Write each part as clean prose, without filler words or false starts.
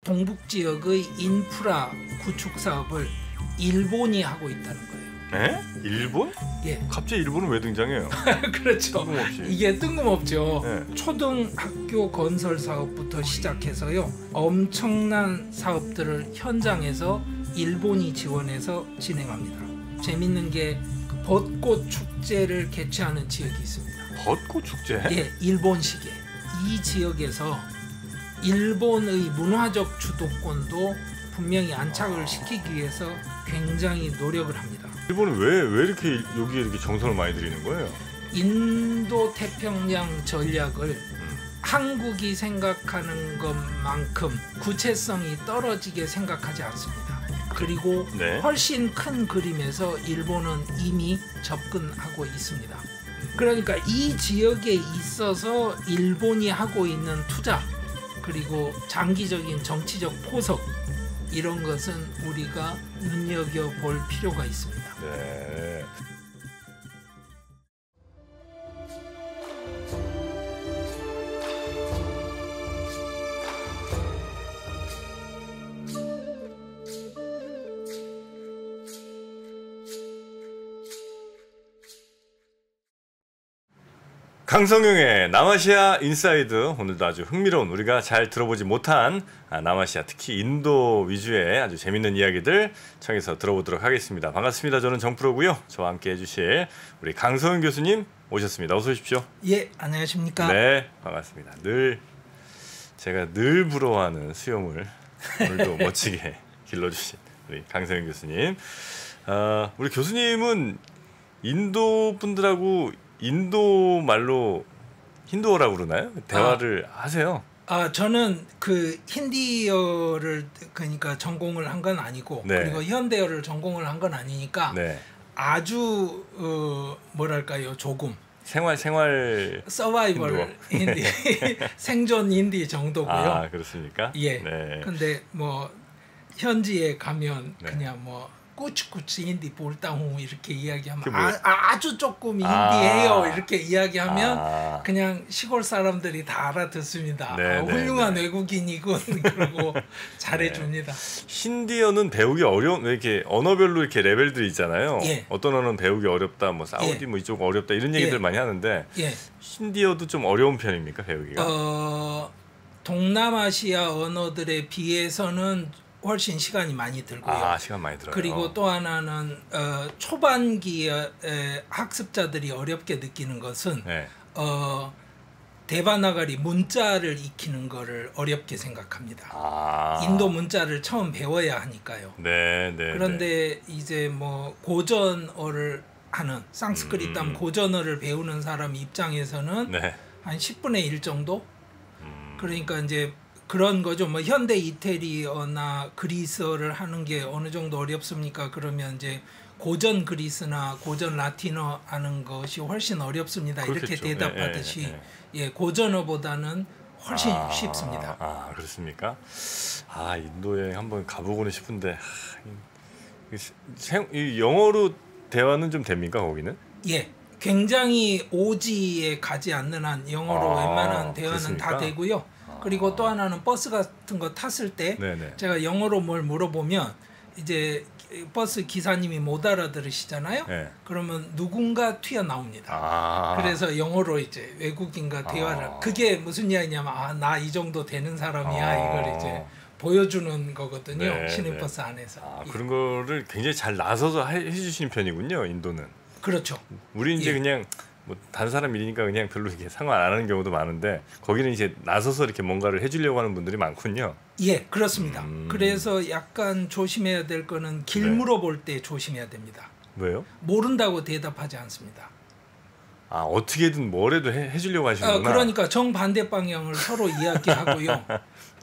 동북 지역의 인프라 구축 사업을 일본이 하고 있다는 거예요. 에? 일본? 예. 갑자기 일본은 왜 등장해요? 그렇죠. 뜬금없이. 이게 뜬금없죠. 네. 초등학교 건설 사업부터 시작해서요. 엄청난 사업들을 현장에서 일본이 지원해서 진행합니다. 재밌는 게 벚꽃 축제를 개최하는 지역이 있습니다. 벚꽃 축제? 예, 일본식의. 이 지역에서 일본의 문화적 주도권도 분명히 안착을 시키기 위해서 굉장히 노력을 합니다. 일본은 왜 이렇게 여기에 이렇게 정성을 많이 들이는 거예요? 인도 태평양 전략을 한국이 생각하는 것만큼 구체성이 떨어지게 생각하지 않습니다. 그리고 네. 훨씬 큰 그림에서 일본은 이미 접근하고 있습니다. 그러니까 이 지역에 있어서 일본이 하고 있는 투자 그리고 장기적인 정치적 포석 이런 것은 우리가 눈여겨볼 필요가 있습니다. 네. 강성용의 남아시아 인사이드, 오늘도 아주 흥미로운, 우리가 잘 들어보지 못한 남아시아, 특히 인도 위주의 아주 재밌는 이야기들 청해서 들어보도록 하겠습니다. 반갑습니다. 저는 정프로고요. 저와 함께 해주실 우리 강성용 교수님 오셨습니다. 어서 오십시오. 예, 안녕하십니까. 네, 반갑습니다. 제가 늘 부러워하는 수염을 오늘도 멋지게 길러주신 우리 강성용 교수님. 우리 교수님은 인도 분들하고 인도 말로 힌두어라고 그러나요? 대화를 하세요? 저는 그 힌디어를 그러니까 전공을 한 건 아니고 네. 그리고 현대어를 전공을 한 건 아니니까 네. 아주 뭐랄까요, 조금 생활 서바이벌 힌디 생존 힌디 정도고요. 아, 그렇습니까? 예. 네. 근데 뭐 현지에 가면 네. 그냥 뭐 꾸치꾸치 힌디 볼따후 이렇게 이야기하면 뭐... 아주 조금 힌디해요 이렇게 이야기하면 그냥 시골 사람들이 다 알아듣습니다. 네, 훌륭한 네. 외국인이군 그러고 잘해줍니다. 네. 힌디어는 배우기 어려운, 이렇게 언어별로 이렇게 레벨들이 있잖아요. 예. 어떤 언어는 배우기 어렵다, 뭐 사우디 예. 뭐 이쪽 어렵다 이런 얘기들 예. 많이 하는데 예. 힌디어도 좀 어려운 편입니까, 배우기가? 동남아시아 언어들에 비해서는 훨씬 시간이 많이 들고요. 시간 많이 들어요. 그리고 또 하나는 초반기에 학습자들이 어렵게 느끼는 것은 네. 데바나가리 문자를 익히는 거를 어렵게 생각합니다. 인도 문자를 처음 배워야 하니까요. 네. 그런데 이제 뭐 고전어를 하는 상스크리트한 고전어를 배우는 사람 입장에서는 네. 한 10분의 1 정도? 그러니까 이제 그런 거죠. 뭐 현대 이태리어나 그리스어를 하는 게 어느 정도 어렵습니까? 그러면 이제 고전 그리스나 고전 라틴어 하는 것이 훨씬 어렵습니다. 그렇겠죠. 이렇게 대답하듯이 예, 고전어보다는 훨씬 쉽습니다. 그렇습니까? 인도 여행 한번 가보고는 싶은데 이 영어로 대화는 좀 됩니까, 거기는? 예. 굉장히 오지에 가지 않는 한 영어로 웬만한 대화는 그렇습니까? 다 되고요. 그리고 또 하나는 버스 같은 거 탔을 때 네네. 제가 영어로 뭘 물어보면 이제 버스 기사님이 못 알아들으시잖아요. 네. 그러면 누군가 튀어나옵니다. 그래서 영어로 이제 외국인과 대화를 그게 무슨 이야기냐면 나 이 정도 되는 사람이야 이걸 이제 보여주는 거거든요. 네, 시내버스 안에서. 그런 거를 굉장히 잘 나서서 해주시는 편이군요, 인도는. 그렇죠. 우리 이제 그냥 뭐 다른 사람 일이니까 그냥 별로 이렇게 상관 안 하는 경우도 많은데 거기는 이제 나서서 이렇게 뭔가를 해주려고 하는 분들이 많군요. 예, 그렇습니다. 그래서 약간 조심해야 될 거는 길 물어볼 때 조심해야 됩니다. 왜요? 모른다고 대답하지 않습니다. 어떻게든 뭐래도 해주려고 하시는구나. 그러니까 정반대 방향을 서로 이야기하고요.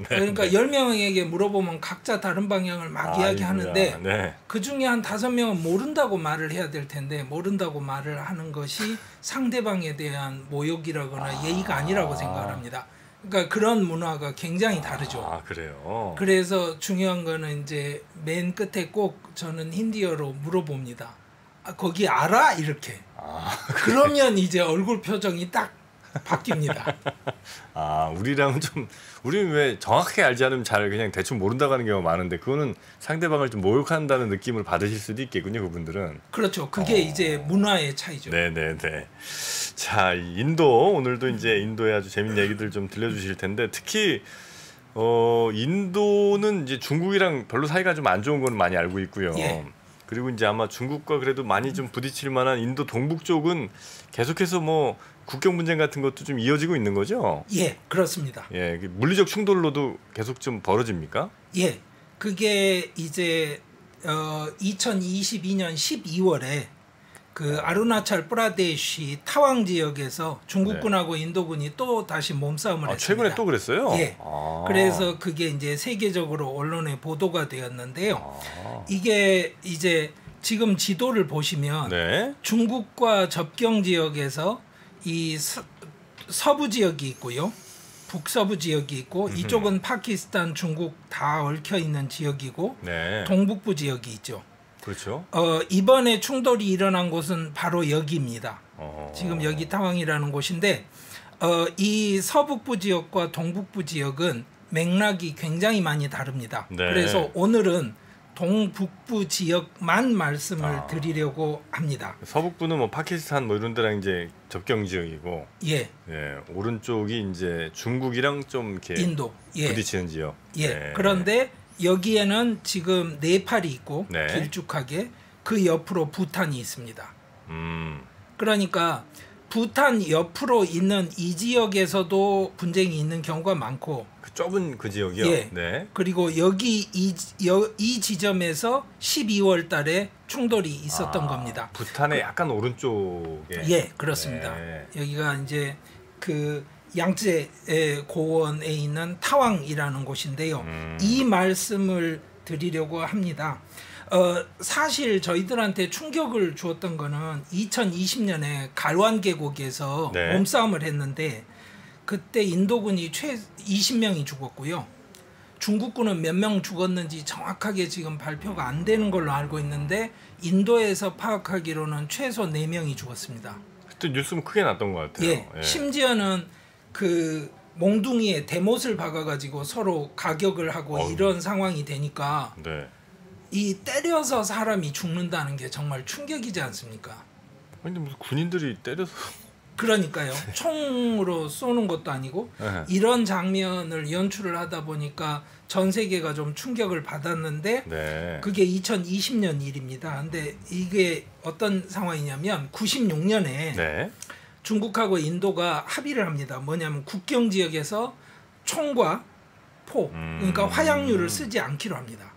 그러니까 10명에게 물어보면 각자 다른 방향을 막 이야기하는데 그 중에 한 5명은 모른다고 말을 해야 될 텐데 모른다고 말을 하는 것이 상대방에 대한 모욕이라거나 예의가 아니라고 생각을 합니다. 그러니까 그런 문화가 굉장히 다르죠. 그래요. 그래서 중요한 거는 이제 맨 끝에 꼭 저는 힌디어로 물어봅니다. 거기 알아? 이렇게. 그러면 이제 얼굴 표정이 딱 바뀝니다. 아, 우리랑은 우리는 왜 정확하게 알지 않으면 잘 그냥 대충 모른다고 하는 경우가 많은데 그거는 상대방을 좀 모욕한다는 느낌을 받으실 수도 있겠군요, 그분들은. 그렇죠. 그게 이제 문화의 차이죠. 네네네. 자, 인도 오늘도 이제 인도의 아주 재밌는 얘기들 좀 들려주실 텐데 특히 인도는 이제 중국이랑 별로 사이가 좀 안 좋은 건 많이 알고 있고요. 예. 그리고 이제 아마 중국과 그래도 많이 좀 부딪힐 만한 인도 동북 쪽은 계속해서 뭐 국경 분쟁 같은 것도 좀 이어지고 있는 거죠? 예, 그렇습니다. 예, 물리적 충돌로도 계속 좀 벌어집니까? 예, 그게 이제 2022년 12월에 그 아루나찰 프라데시 타왕 지역에서 중국군하고 인도군이 또 다시 몸싸움을 했습니다. 최근에 또 그랬어요? 예. 그래서 그게 이제 세계적으로 언론에 보도가 되었는데요. 이게 이제 지금 지도를 보시면 네. 중국과 접경 지역에서 이 서부 지역이 있고요. 북서부 지역이 있고 이쪽은 파키스탄, 중국 다 얽혀 있는 지역이고 네. 동북부 지역이 있죠. 그렇죠. 이번에 충돌이 일어난 곳은 바로 여기입니다. 지금 여기 타왕이라는 곳인데 이 서북부 지역과 동북부 지역은 맥락이 굉장히 많이 다릅니다. 네. 그래서 오늘은 동북부 지역만 말씀을 드리려고 합니다. 서북부는 뭐 파키스탄 뭐 이런 데랑 이제 접경 지역이고, 예, 예, 오른쪽이 이제 중국이랑 좀 이렇게 인도, 예, 부딪히는 지역. 예. 네. 그런데 여기에는 지금 네팔이 있고 네. 길쭉하게 그 옆으로 부탄이 있습니다. 음. 그러니까 부탄 옆으로 있는 이 지역에서도 분쟁이 있는 경우가 많고 그 좁은 그 지역이요. 예. 네. 그리고 여기 이 지점에서 12월 달에 충돌이 있었던 겁니다. 부탄의 약간 오른쪽에. 예, 그렇습니다. 네. 여기가 이제 그 양쯔 고원에 있는 타왕이라는 곳인데요. 이 말씀을 드리려고 합니다. 사실 저희들한테 충격을 주었던 거는 2020년에 갈완 계곡에서 네. 몸싸움을 했는데 그때 인도군이 20명이 죽었고요. 중국군은 몇 명 죽었는지 정확하게 지금 발표가 안 되는 걸로 알고 있는데 인도에서 파악하기로는 최소 4명이 죽었습니다. 그때 뉴스는 크게 났던 것 같아요. 예, 예. 심지어는 그 몽둥이에 대못을 박아가지고 서로 가격을 하고 이런 상황이 되니까 네. 이 때려서 사람이 죽는다는 게 정말 충격이지 않습니까? 근데 무슨 군인들이 때려서. 그러니까요. 총으로 쏘는 것도 아니고 네. 이런 장면을 연출을 하다 보니까 전 세계가 좀 충격을 받았는데 네. 그게 2020년 일입니다. 근데 이게 어떤 상황이냐면 96년에 네. 중국하고 인도가 합의를 합니다. 뭐냐면 국경 지역에서 총과 포, 그러니까 화약류를 쓰지 않기로 합니다.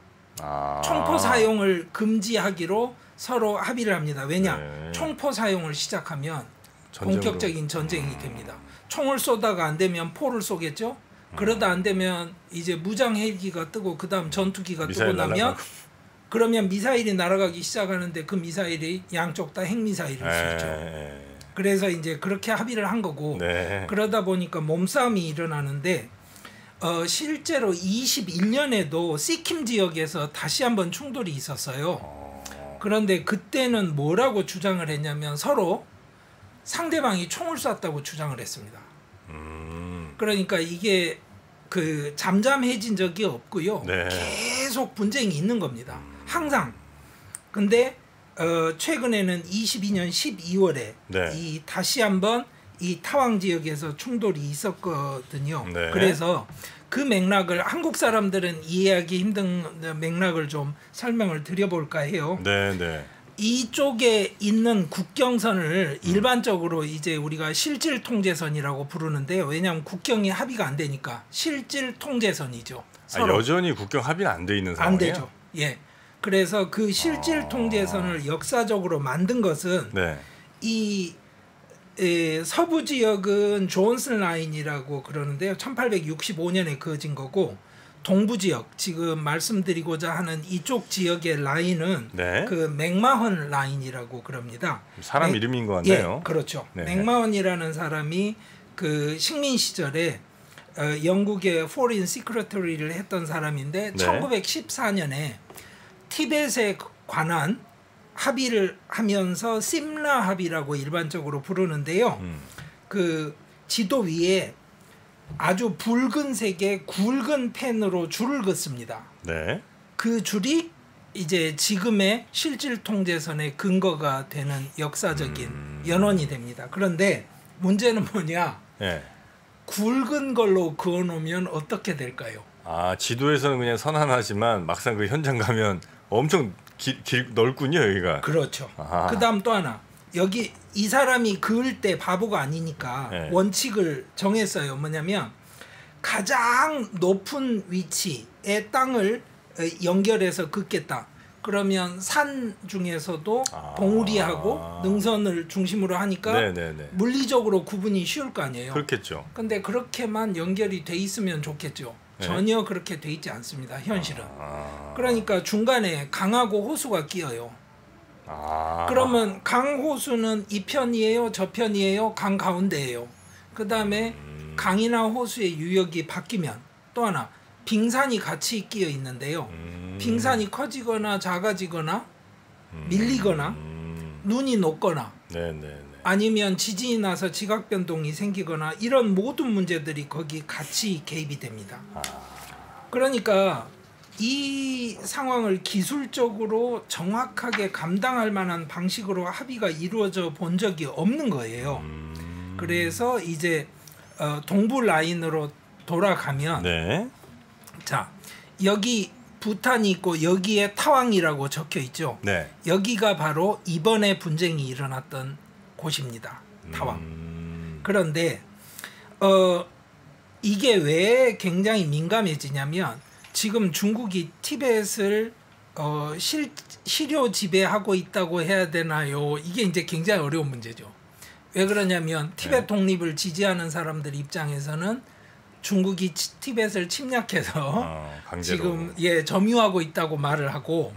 총포 사용을 금지하기로 서로 합의를 합니다. 왜냐? 네. 총포 사용을 시작하면 전쟁으로. 본격적인 전쟁이 됩니다. 총을 쏘다가 안 되면 포를 쏘겠죠. 그러다 안 되면 이제 무장 헬기가 뜨고 그다음 전투기가 뜨고 나면 날아가고. 그러면 미사일이 날아가기 시작하는데 그 미사일이 양쪽 다 핵미사일일 수 있죠. 그래서 이제 그렇게 합의를 한 거고 네. 그러다 보니까 몸싸움이 일어나는데 실제로 21년에도 시킴 지역에서 다시 한번 충돌이 있었어요. 그런데 그때는 뭐라고 주장을 했냐면 서로 상대방이 총을 쐈다고 주장을 했습니다. 그러니까 이게 그 잠잠해진 적이 없고요. 네. 계속 분쟁이 있는 겁니다. 항상. 근데 최근에는 22년 12월에 네. 이 다시 한번 이 타왕 지역에서 충돌이 있었거든요. 네. 그래서 그 맥락을 한국 사람들은 이해하기 힘든 맥락을 좀 설명을 드려볼까 해요. 네, 네. 이쪽에 있는 국경선을 일반적으로 이제 우리가 실질 통제선이라고 부르는데요. 왜냐하면 국경이 합의가 안 되니까 실질 통제선이죠. 여전히 국경 합의는 안 돼 있는 상황이에요? 안 되죠. 예. 그래서 그 실질 통제선을 역사적으로 만든 것은 네. 이 서부 지역은 존슨 라인이라고 그러는데요. 1865년에 그어진 거고 동부 지역 지금 말씀드리고자 하는 이쪽 지역의 라인은 네. 그 맥마헌 라인이라고 그럽니다. 사람 이름인 것 같네요. 예, 그렇죠. 네. 맥마헌이라는 사람이 그 식민 시절에 영국의 포린 시크레터리를 했던 사람인데 네. 1914년에 티벳에 관한 합의를 하면서 심라 합의라고 일반적으로 부르는데요. 그 지도 위에 아주 붉은색의 굵은 펜으로 줄을 긋습니다. 네. 그 줄이 이제 지금의 실질 통제선의 근거가 되는 역사적인 연원이 됩니다. 그런데 문제는 뭐냐? 네. 굵은 걸로 그어놓으면 어떻게 될까요? 아, 지도에서는 그냥 선하지만 막상 그 현장 가면 엄청 넓군요, 여기가. 그렇죠. 아하. 그다음 또 하나. 여기 이 사람이 그을 때 바보가 아니니까 네. 원칙을 정했어요. 뭐냐면 가장 높은 위치의 땅을 연결해서 긋겠다. 그러면 산 중에서도 봉우리하고 능선을 중심으로 하니까 네네네. 물리적으로 구분이 쉬울 거 아니에요. 그렇겠죠. 근데 그렇게만 연결이 돼 있으면 좋겠죠. 네. 전혀 그렇게 돼 있지 않습니다. 현실은. 그러니까 중간에 강하고 호수가 끼어요. 그러면 강 호수는 이 편이에요, 저 편이에요, 강 가운데예요. 그 다음에 강이나 호수의 유역이 바뀌면 또 하나 빙산이 같이 끼어 있는데요. 빙산이 커지거나 작아지거나 밀리거나 눈이 녹거나 네네네. 아니면 지진이 나서 지각 변동이 생기거나 이런 모든 문제들이 거기 같이 개입이 됩니다. 그러니까 이 상황을 기술적으로 정확하게 감당할 만한 방식으로 합의가 이루어져 본 적이 없는 거예요. 그래서 이제 동부 라인으로 돌아가면 네. 자, 여기 부탄이 있고 여기에 타왕이라고 적혀 있죠. 네. 여기가 바로 이번에 분쟁이 일어났던 곳입니다. 타왕. 그런데 이게 왜 굉장히 민감해지냐면 지금 중국이 티벳을 실효 지배하고 있다고 해야 되나요? 이게 이제 굉장히 어려운 문제죠. 왜 그러냐면 티벳 독립을 지지하는 사람들 입장에서는 중국이 티벳을 침략해서 지금 점유하고 있다고 말을 하고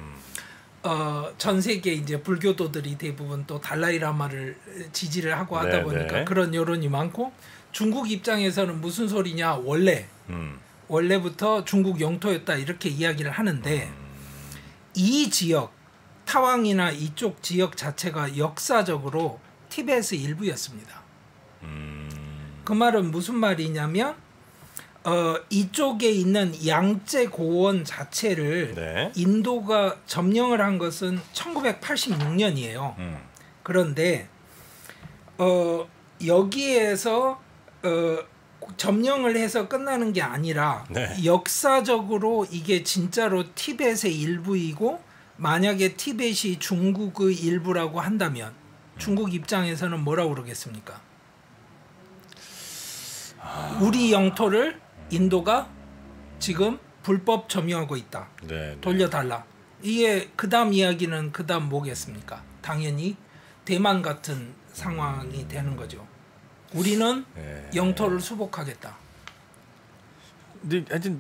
전 세계 이제 불교도들이 대부분 또 달라이라마를 지지를 하고 하다 보니까 그런 여론이 많고 중국 입장에서는 무슨 소리냐 원래부터 중국 영토였다 이렇게 이야기를 하는데 이 지역 타왕이나 이쪽 지역 자체가 역사적으로 티벳의 일부였습니다. 그 말은 무슨 말이냐면 이쪽에 있는 양제 고원 자체를 인도가 점령을 한 것은 1986년이에요. 그런데 여기에서 점령을 해서 끝나는 게 아니라 역사적으로 이게 진짜로 티벳의 일부이고 만약에 티벳이 중국의 일부라고 한다면 중국 입장에서는 뭐라고 그러겠습니까? 우리 영토를 인도가 지금 불법 점유하고 있다. 돌려달라. 이게 그 다음 이야기는 그 다음 뭐겠습니까? 당연히 대만 같은 상황이 되는 거죠. 우리는 영토를 수복하겠다. 근데 하여튼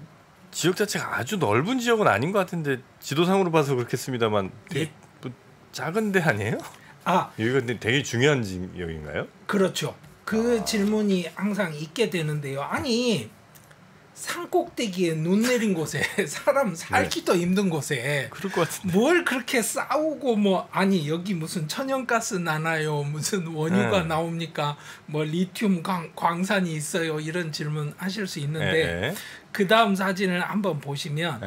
지역 자체가 아주 넓은 지역은 아닌 것 같은데 지도상으로 봐서 그렇겠습니다만 되게 뭐 작은 데 아니에요? 여기가 되게 중요한 지역인가요? 그렇죠. 그 질문이 항상 있게 되는데요. 아니 산꼭대기에 눈 내린 곳에 사람 살기도 힘든 곳에 그럴 것 같은데 뭘 그렇게 싸우고 뭐 아니 여기 무슨 천연가스 나나요? 무슨 원유가 나옵니까? 뭐 리튬 광산이 있어요? 이런 질문 하실 수 있는데 그 다음 사진을 한번 보시면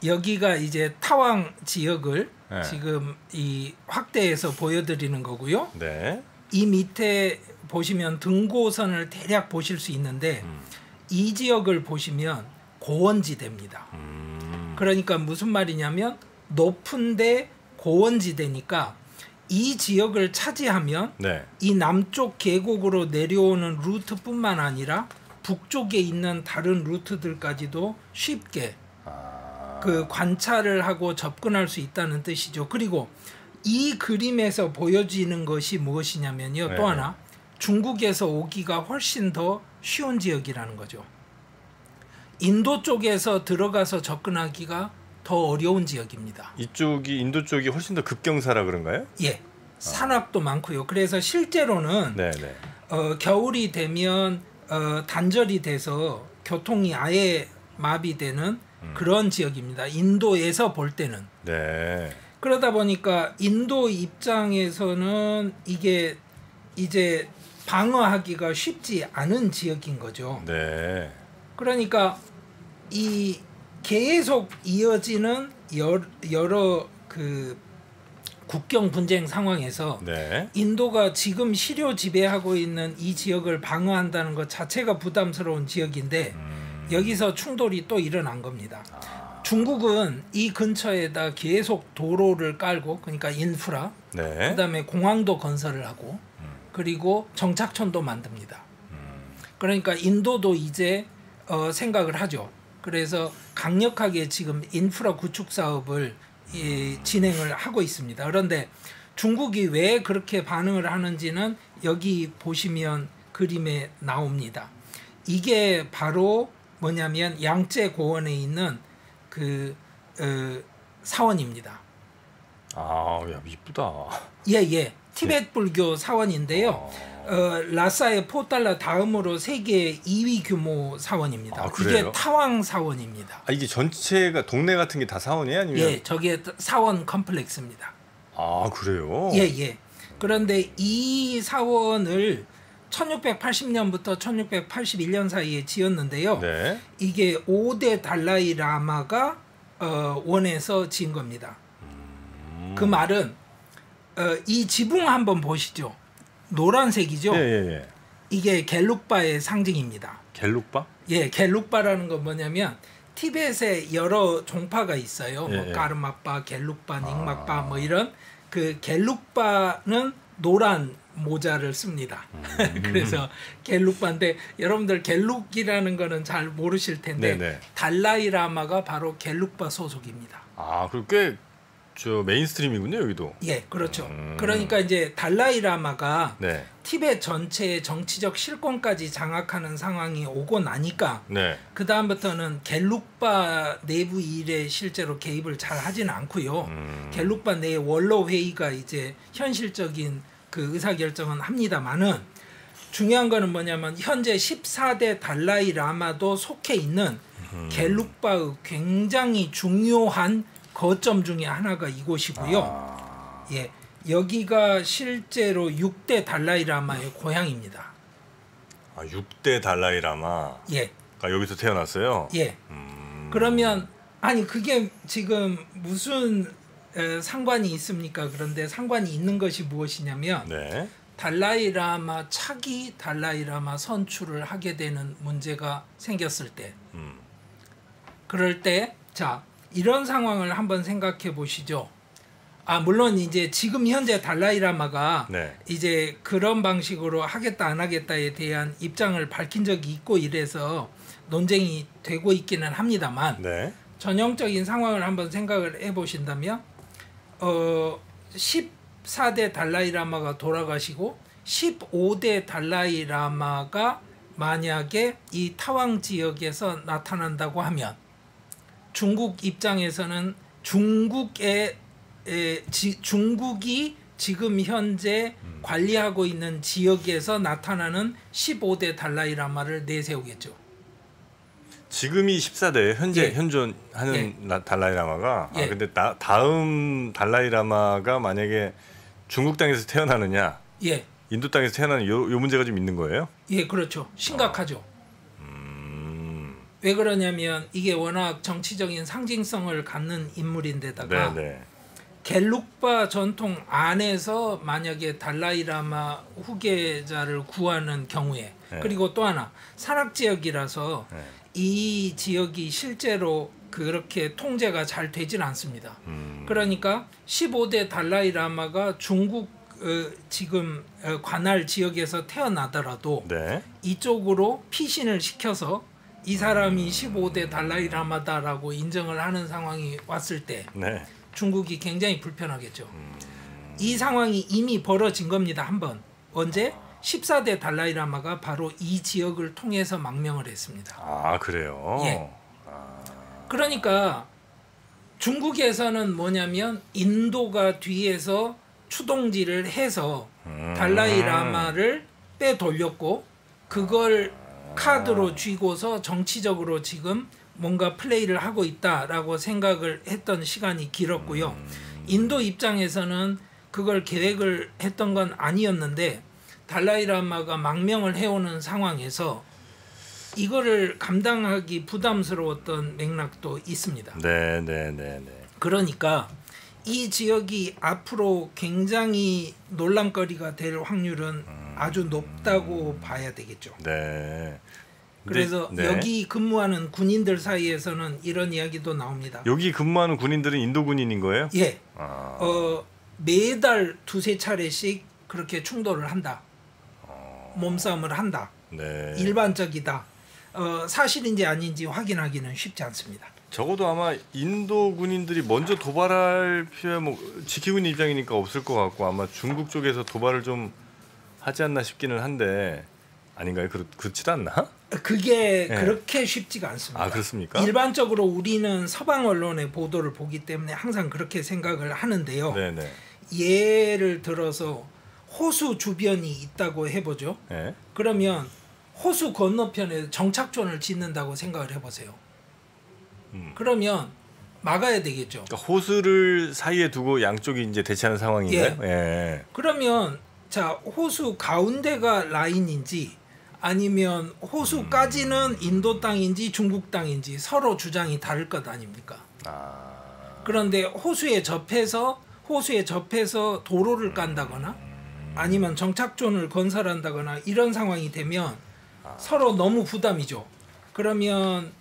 여기가 이제 타왕 지역을 지금 이 확대해서 보여드리는 거고요. 이 밑에 보시면 등고선을 대략 보실 수 있는데 이 지역을 보시면 고원지대입니다. 그러니까 무슨 말이냐면 높은데 고원지대니까 이 지역을 차지하면 이 남쪽 계곡으로 내려오는 루트뿐만 아니라 북쪽에 있는 다른 루트들까지도 쉽게 그 관찰을 하고 접근할 수 있다는 뜻이죠. 그리고 이 그림에서 보여지는 것이 무엇이냐면요. 또 하나 중국에서 오기가 훨씬 더 쉬운 지역이라는 거죠. 인도 쪽에서 들어가서 접근하기가 더 어려운 지역입니다. 이쪽이 인도 쪽이 훨씬 더 급경사라 그런가요? 산악도 많고요. 그래서 실제로는 겨울이 되면 단절이 돼서 교통이 아예 마비되는 그런 지역입니다. 인도에서 볼 때는. 그러다 보니까 인도 입장에서는 이게 이제 방어하기가 쉽지 않은 지역인 거죠. 네. 그러니까 이 계속 이어지는 여러 그 국경 분쟁 상황에서 네. 인도가 지금 시료 지배하고 있는 이 지역을 방어한다는 것 자체가 부담스러운 지역인데 여기서 충돌이 또 일어난 겁니다. 중국은 이 근처에다 계속 도로를 깔고 그러니까 인프라, 네. 그다음에 공항도 건설을 하고 그리고 정착촌도 만듭니다. 그러니까 인도도 이제 생각을 하죠. 그래서 강력하게 지금 인프라 구축 사업을 진행을 하고 있습니다. 그런데 중국이 왜 그렇게 반응을 하는지는 여기 보시면 그림에 나옵니다. 이게 바로 뭐냐면 양재 고원에 있는 그 사원입니다. 아, 야, 이쁘다. 예. 티베트 불교 사원인데요. 라사의 포탈라 다음으로 세계 2위 규모 사원입니다. 아, 그래요? 이게 타왕 사원입니다. 아, 이게 전체가 동네 같은 게 다 사원이에요? 아니면? 예, 저게 사원 컴플렉스입니다. 아, 그래요? 예. 그런데 이 사원을 1680년부터 1681년 사이에 지었는데요. 네. 이게 5대 달라이 라마가 원해서 지은 겁니다. 그 말은 이 지붕 한번 보시죠. 노란색이죠. 예. 이게 겔룩바의 상징입니다. 겔룩바? 예, 겔룩바라는 건 뭐냐면 티벳에 여러 종파가 있어요. 뭐 까르마빠, 겔룩바, 닉막바 뭐 이런 그 겔룩바는 노란 모자를 씁니다. 그래서 겔룩바인데 여러분들 겔룩이라는 거는 잘 모르실 텐데 네네. 달라이 라마가 바로 겔룩바 소속입니다. 아, 그리고 꽤 저 메인스트림이군요, 여기도. 예, 그렇죠. 그러니까 이제 달라이 라마가 네. 티벳 전체의 정치적 실권까지 장악하는 상황이 오고 나니까 네. 그 다음부터는 겔룩바 내부 일에 실제로 개입을 잘 하지는 않고요. 겔룩바 내 원로 회의가 이제 현실적인 그 의사 결정은 합니다만은 중요한 거는 뭐냐면 현재 14대 달라이 라마도 속해 있는 겔룩바의 굉장히 중요한 거점 중에 하나가 이곳이고요. 예, 여기가 실제로 6대 달라이 라마의 고향입니다. 아, 6대 달라이 라마. 예. 아, 여기서 태어났어요? 예. 그러면 아니 그게 지금 무슨 상관이 있습니까? 그런데 상관이 있는 것이 무엇이냐면 네. 달라이 라마 차기 달라이 라마 선출을 하게 되는 문제가 생겼을 때 그럴 때 자 이런 상황을 한번 생각해 보시죠. 아 물론 이제 지금 현재 달라이 라마가 네. 이제 그런 방식으로 하겠다 안 하겠다에 대한 입장을 밝힌 적이 있고 이래서 논쟁이 되고 있기는 합니다만 네. 전형적인 상황을 한번 생각을 해보신다면 14대 달라이 라마가 돌아가시고 15대 달라이 라마가 만약에 이 타왕 지역에서 나타난다고 하면 중국 입장에서는 중국이 지금 현재 관리하고 있는 지역에서 나타나는 15대 달라이 라마를 내세우겠죠. 지금이 14대 현재 예. 현존하는 달라이 라마가 예. 아, 근데 다음 달라이 라마가 만약에 중국 땅에서 태어나느냐 예. 인도 땅에서 태어나는 요 문제가 좀 있는 거예요? 예, 그렇죠. 심각하죠. 왜 그러냐면 이게 워낙 정치적인 상징성을 갖는 인물인데다가 네. 겔룩바 전통 안에서 만약에 달라이 라마 후계자를 구하는 경우에 네. 그리고 또 하나 산악 지역이라서 네. 이 지역이 실제로 그렇게 통제가 잘 되진 않습니다. 그러니까 15대 달라이 라마가 중국 지금 관할 지역에서 태어나더라도 네. 이쪽으로 피신을 시켜서 이 사람이 15대 달라이 라마다라고 인정을 하는 상황이 왔을 때 네. 중국이 굉장히 불편하겠죠. 이 상황이 이미 벌어진 겁니다. 한번. 언제? 14대 달라이 라마가 바로 이 지역을 통해서 망명을 했습니다. 아, 그래요? 예. 그러니까 중국에서는 뭐냐면 인도가 뒤에서 추동질을 해서 달라이 라마를 빼돌렸고 그걸 카드로 쥐고서 정치적으로 지금 뭔가 플레이를 하고 있다라고 생각을 했던 시간이 길었고요. 인도 입장에서는 그걸 계획을 했던 건 아니었는데 달라이라마가 망명을 해오는 상황에서 이거를 감당하기 부담스러웠던 맥락도 있습니다. 네. 그러니까 이 지역이 앞으로 굉장히 논란거리가 될 확률은 아주 높다고 봐야 되겠죠. 네. 그래서 네. 여기 근무하는 군인들 사이에서는 이런 이야기도 나옵니다. 여기 근무하는 군인들은 인도 군인인 거예요? 예. 매달 2-3차례씩 그렇게 충돌을 한다. 몸싸움을 한다. 네. 일반적이다. 사실인지 아닌지 확인하기는 쉽지 않습니다. 적어도 아마 인도 군인들이 먼저 도발할 필요야 뭐 지키고 있는 입장이니까 없을 것 같고 아마 중국 쪽에서 도발을 좀 하지 않나 싶기는 한데 아닌가요? 그렇지도 않나? 그게 네. 그렇게 쉽지가 않습니다. 아 그렇습니까? 일반적으로 우리는 서방 언론의 보도를 보기 때문에 항상 그렇게 생각을 하는데요. 네네. 예를 들어서 호수 주변이 있다고 해보죠. 네. 그러면 호수 건너편에 정착촌을 짓는다고 생각을 해보세요. 그러면 막아야 되겠죠. 그러니까 호수를 사이에 두고 양쪽이 이제 대치하는 상황인가요? 예. 예. 그러면 자 호수 가운데가 라인인지 아니면 호수까지는 인도 땅인지 중국 땅인지 서로 주장이 다를 것 아닙니까? 그런데 호수에 접해서 도로를 깐다거나 아니면 정착촌을 건설한다거나 이런 상황이 되면 서로 너무 부담이죠. 그러면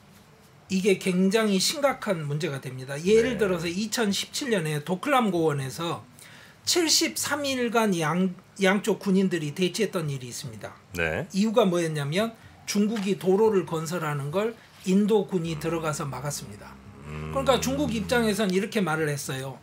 이게 굉장히 심각한 문제가 됩니다. 예를 들어서 2017년에 도클람 고원에서 73일간 양쪽 군인들이 대치했던 일이 있습니다. 네. 이유가 뭐였냐면 중국이 도로를 건설하는 걸 인도 군이 들어가서 막았습니다. 그러니까 중국 입장에선 이렇게 말을 했어요.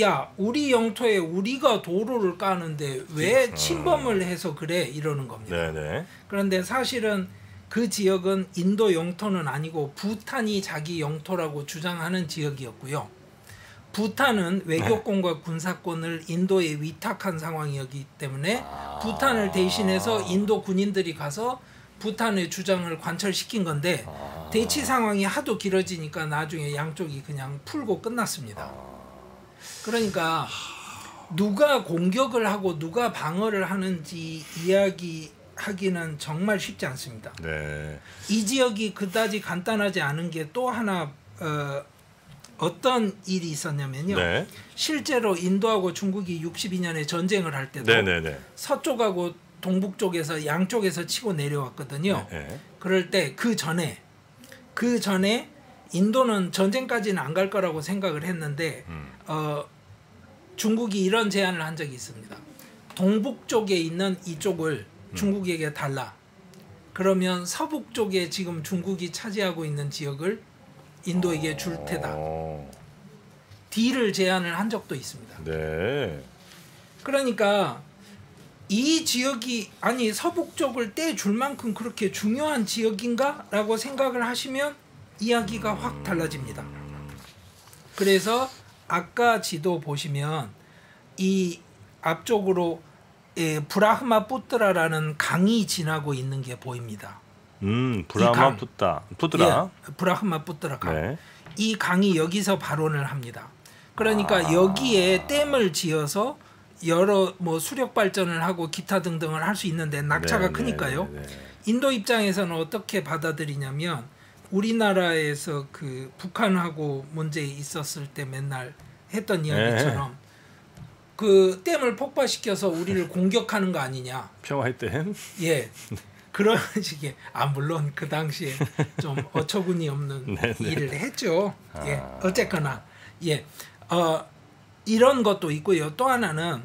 야, 우리 영토에 우리가 도로를 까는데 왜 침범을 해서 그래? 이러는 겁니다. 네네. 그런데 사실은 그 지역은 인도 영토는 아니고 부탄이 자기 영토라고 주장하는 지역이었고요. 부탄은 외교권과 군사권을 인도에 위탁한 상황이었기 때문에 부탄을 대신해서 인도 군인들이 가서 부탄의 주장을 관철시킨 건데 대치 상황이 하도 길어지니까 나중에 양쪽이 그냥 풀고 끝났습니다. 그러니까 누가 공격을 하고 누가 방어를 하는지 이야기하기는 정말 쉽지 않습니다. 네. 이 지역이 그다지 간단하지 않은 게 또 하나 어떤 일이 있었냐면요. 네. 실제로 인도하고 중국이 62년에 전쟁을 할 때도 네네네. 서쪽하고 동북 쪽에서 양쪽에서 치고 내려왔거든요. 네. 그럴 때 그 전에 인도는 전쟁까지는 안 갈 거라고 생각을 했는데 중국이 이런 제안을 한 적이 있습니다. 동북 쪽에 있는 이쪽을 중국에게 달라. 그러면 서북 쪽에 지금 중국이 차지하고 있는 지역을 인도에게 줄 테다. 딜을 제안을 한 적도 있습니다. 네. 그러니까 이 지역이 아니 서북 쪽을 떼줄 만큼 그렇게 중요한 지역인가? 라고 생각을 하시면 이야기가 확 달라집니다. 그래서 아까 지도 보시면 이 앞쪽으로 브라흐마푸트라라는 강이 지나고 있는 게 보입니다. 브라흐마푸트라. 예, 브라흐마푸트라 강. 네. 이 강이 여기서 발원을 합니다. 그러니까 여기에 댐을 지어서 여러 뭐 수력 발전을 하고 기타 등등을 할 수 있는데 낙차가 크니까요. 인도 입장에서는 어떻게 받아들이냐면 우리나라에서 그 북한하고 문제 있었을 때 맨날 했던 이야기처럼 그 댐을 폭파시켜서 우리를 공격하는 거 아니냐. 평화의 댐? 예. 그런 식의 물론 그 당시에 좀 어처구니 없는 일을 했죠. 예. 어쨌거나 이런 것도 있고요. 또 하나는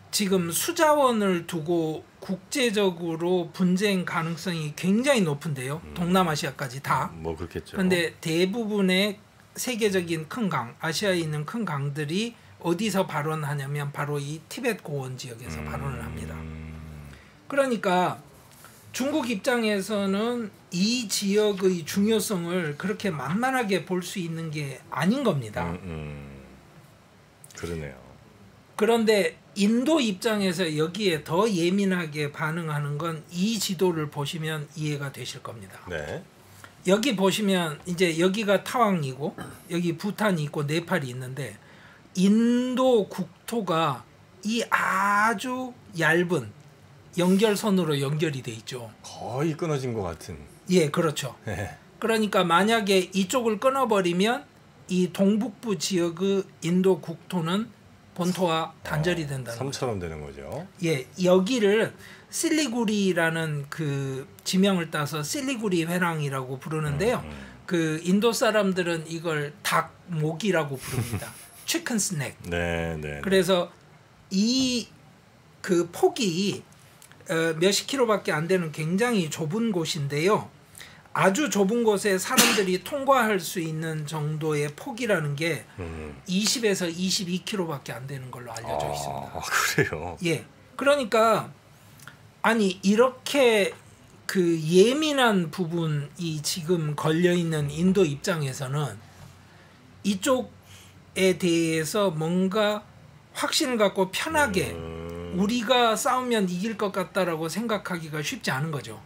지금 수자원을 두고 국제적으로 분쟁 가능성이 굉장히 높은데요. 동남아시아까지 다. 뭐 그렇겠죠. 그런데 대부분의 세계적인 큰 강, 아시아에 있는 큰 강들이 어디서 발원하냐면 바로 이 티베트 고원 지역에서 발원을 합니다. 그러니까 중국 입장에서는 이 지역의 중요성을 그렇게 만만하게 볼 수 있는 게 아닌 겁니다. 그러네요. 그런데 인도 입장에서 여기에 더 예민하게 반응하는 건 이 지도를 보시면 이해가 되실 겁니다. 네. 여기 보시면 이제 여기가 타왕이고 여기 부탄이 있고 네팔이 있는데 인도 국토가 이 아주 얇은 연결선으로 연결이 돼 있죠. 거의 끊어진 것 같은. 예, 그렇죠. 네. 그러니까 만약에 이쪽을 끊어버리면 이 동북부 지역의 인도 국토는 본토와 단절이 된다는 섬처럼 되는 거죠. 예, 여기를 실리구리라는 그 지명을 따서 실리구리 회랑이라고 부르는데요. 그 인도 사람들은 이걸 닭목이라고 부릅니다. 치킨 스낵. 네. 그래서 이 그 폭이 몇십 킬로밖에 안 되는 굉장히 좁은 곳인데요. 아주 좁은 곳에 사람들이 통과할 수 있는 정도의 폭이라는 게 20에서 22km밖에 안 되는 걸로 알려져 있습니다. 아, 그래요? 예. 그러니까 아니 이렇게 그 예민한 부분이 지금 걸려 있는 인도 입장에서는 이쪽에 대해서 뭔가 확신을 갖고 편하게 우리가 싸우면 이길 것 같다라고 생각하기가 쉽지 않은 거죠.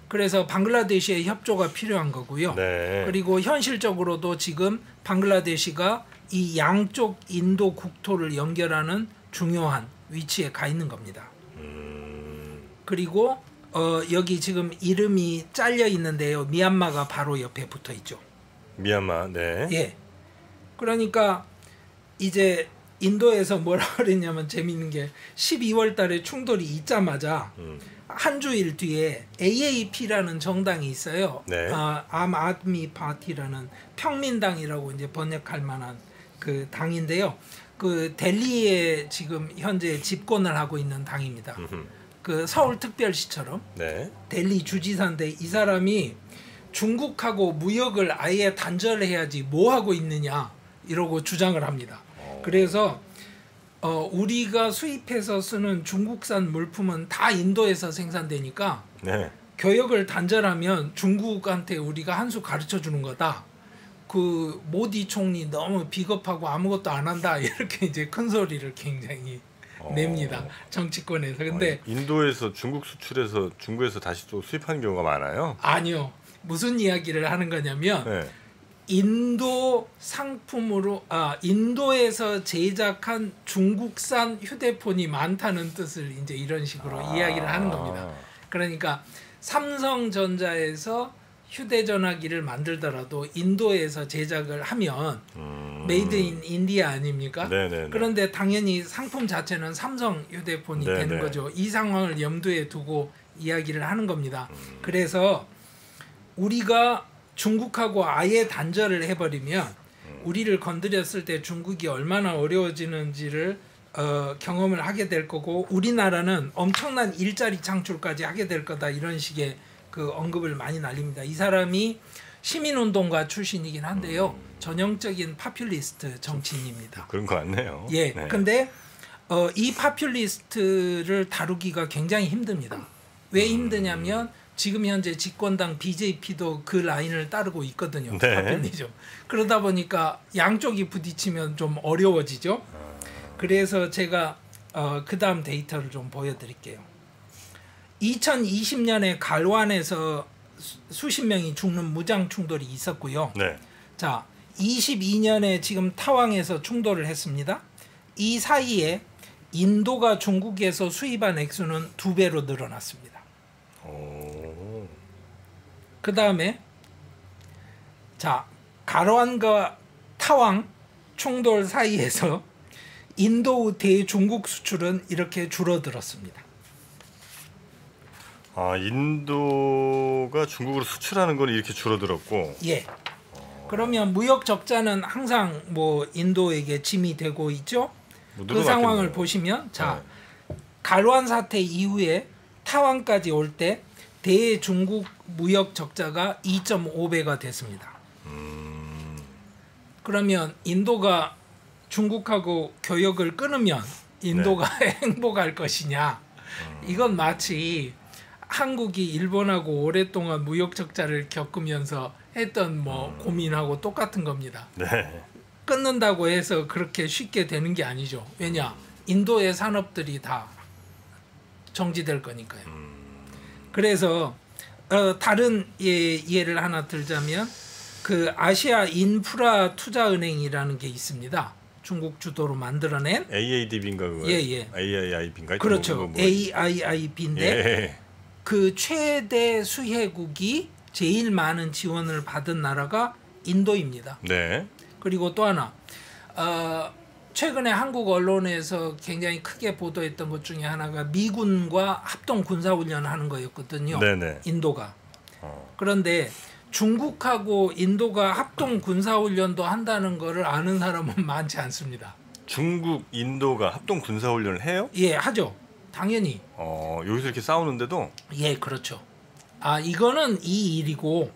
그래서 방글라데시의 협조가 필요한 거고요. 네. 그리고 현실적으로도 지금 방글라데시가 이 양쪽 인도 국토를 연결하는 중요한 위치에 가 있는 겁니다. 그리고 여기 지금 이름이 잘려 있는데요. 미얀마가 바로 옆에 붙어 있죠. 미얀마, 네. 예. 그러니까 이제 인도에서 뭐라 그랬냐면 재밌는 게 12월 달에 충돌이 있자마자 한 주일 뒤에 AAP라는 정당이 있어요. 네. 암 아드미 파티라는 평민당이라고 이제 번역할 만한 그 당인데요. 그 델리에 지금 현재 집권을 하고 있는 당입니다. 그 서울특별시처럼 네. 델리 주지사인데 이 사람이 중국하고 무역을 아예 단절해야지 뭐 하고 있느냐 이러고 주장을 합니다. 그래서 우리가 수입해서 쓰는 중국산 물품은 다 인도에서 생산되니까 네. 교역을 단절하면 중국한테 우리가 한 수 가르쳐 주는 거다. 그 모디 총리 너무 비겁하고 아무것도 안 한다 이렇게 이제 큰 소리를 굉장히 냅니다. 정치권에서. 근데 인도에서 중국 수출해서 중국에서 다시 또 수입하는 경우가 많아요? 아니요. 무슨 이야기를 하는 거냐면 네. 인도 상품으로 인도에서 제작한 중국산 휴대폰이 많다는 뜻을 이제 이런 식으로 이야기를 하는 겁니다. 그러니까 삼성전자에서 휴대전화기를 만들더라도 인도에서 제작을 하면 메이드 인 인디아 아닙니까? 네네네. 그런데 당연히 상품 자체는 삼성 휴대폰이 네네. 되는 거죠. 이 상황을 염두에 두고 이야기를 하는 겁니다. 그래서 우리가 중국하고 아예 단절을 해버리면 우리를 건드렸을 때 중국이 얼마나 어려워지는지를 경험을 하게 될 거고 우리나라는 엄청난 일자리 창출까지 하게 될 거다 이런 식의 그 언급을 많이 날립니다. 이 사람이 시민운동가 출신이긴 한데요. 전형적인 파퓰리스트 정치인입니다. 그런 거 같네요. 예. 네. 근데 이 파퓰리스트를 다루기가 굉장히 힘듭니다. 왜 힘드냐면 지금 현재 집권당 BJP도 그 라인을 따르고 있거든요. 네. 파퓰리즘. 그러다 보니까 양쪽이 부딪히면 좀 어려워지죠. 그래서 제가 그 다음 데이터를 좀 보여드릴게요. 2020년에 갈완에서 수십 명이 죽는 무장 충돌이 있었고요. 네. 자, 22년에 지금 타왕에서 충돌을 했습니다. 이 사이에 인도가 중국에서 수입한 액수는 2배로 늘어났습니다. 그 다음에 자 가로안과 타왕 충돌 사이에서 인도 대중국 수출은 이렇게 줄어들었습니다. 인도가 중국으로 수출하는 건 이렇게 줄어들었고. 예. 그러면 무역 적자는 항상 뭐 인도에게 짐이 되고 있죠. 그 상황을 보시면 자 갈완 사태 이후에 타왕까지 올 때 대중국 무역 적자가 2.5배가 됐습니다. 그러면 인도가 중국하고 교역을 끊으면 인도가 행복할 것이냐? 이건 마치 한국이 일본하고 오랫동안 무역 적자를 겪으면서 했던 뭐 고민하고 똑같은 겁니다. 네. 끊는다고 해서 그렇게 쉽게 되는 게 아니죠. 왜냐? 인도의 산업들이 다 정지될 거니까요. 그래서 다른 예를 하나 들자면 그 아시아 인프라 투자은행이라는 게 있습니다. 중국 주도로 만들어낸 AADB인가 그거? 예. AIIB인가? 그렇죠. AIIB인데 예. 그 최대 수혜국이 제일 많은 지원을 받은 나라가 인도입니다. 네. 그리고 또 하나 최근에 한국 언론에서 굉장히 크게 보도했던 것 중에 하나가 미군과 합동 군사훈련을 하는 거였거든요. 네네. 인도가. 그런데 중국하고 인도가 합동 군사훈련도 한다는 것을 아는 사람은 많지 않습니다. 중국, 인도가 합동 군사훈련을 해요? 예, 하죠. 당연히. 여기서 이렇게 싸우는데도? 예, 그렇죠. 이거는 이 일이고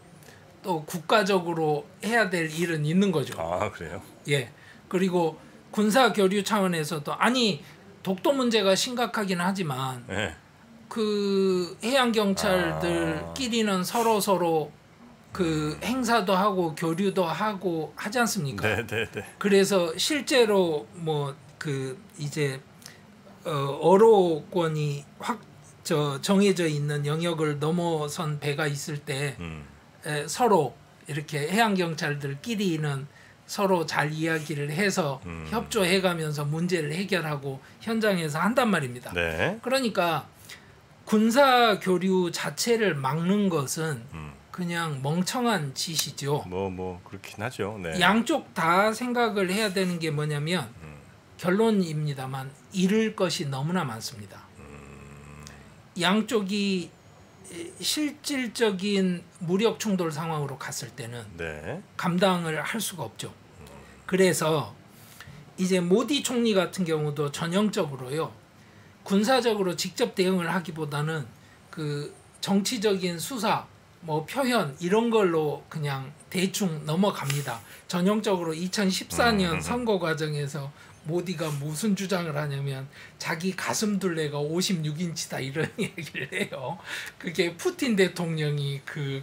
또 국가적으로 해야 될 일은 있는 거죠. 아, 그래요? 예. 그리고 군사 교류 차원에서도 독도 문제가 심각하긴 하지만 네. 그 해양 경찰들끼리는 서로 그 행사도 하고 교류도 하고 하지 않습니까? 네. 그래서 실제로 뭐 그 이제 어로권이 정해져 있는 영역을 넘어선 배가 있을 때 서로 이렇게 해양 경찰들끼리는 서로 잘 이야기를 해서 협조해가면서 문제를 해결하고 현장에서 한단 말입니다. 네. 그러니까 군사 교류 자체를 막는 것은 그냥 멍청한 짓이죠. 뭐 그렇긴 하죠. 네. 양쪽 다 생각을 해야 되는 게 뭐냐면 결론입니다만 잃을 것이 너무나 많습니다. 양쪽이 실질적인 무력 충돌 상황으로 갔을 때는 네. 감당을 할 수가 없죠. 그래서 이제 모디 총리 같은 경우도 전형적으로요. 군사적으로 직접 대응을 하기보다는 그 정치적인 수사, 뭐 표현 이런 걸로 그냥 대충 넘어갑니다. 전형적으로 2014년 선거 과정에서 모디가 무슨 주장을 하냐면 자기 가슴 둘레가 56인치다 이런 얘기를 해요. 그게 푸틴 대통령이 그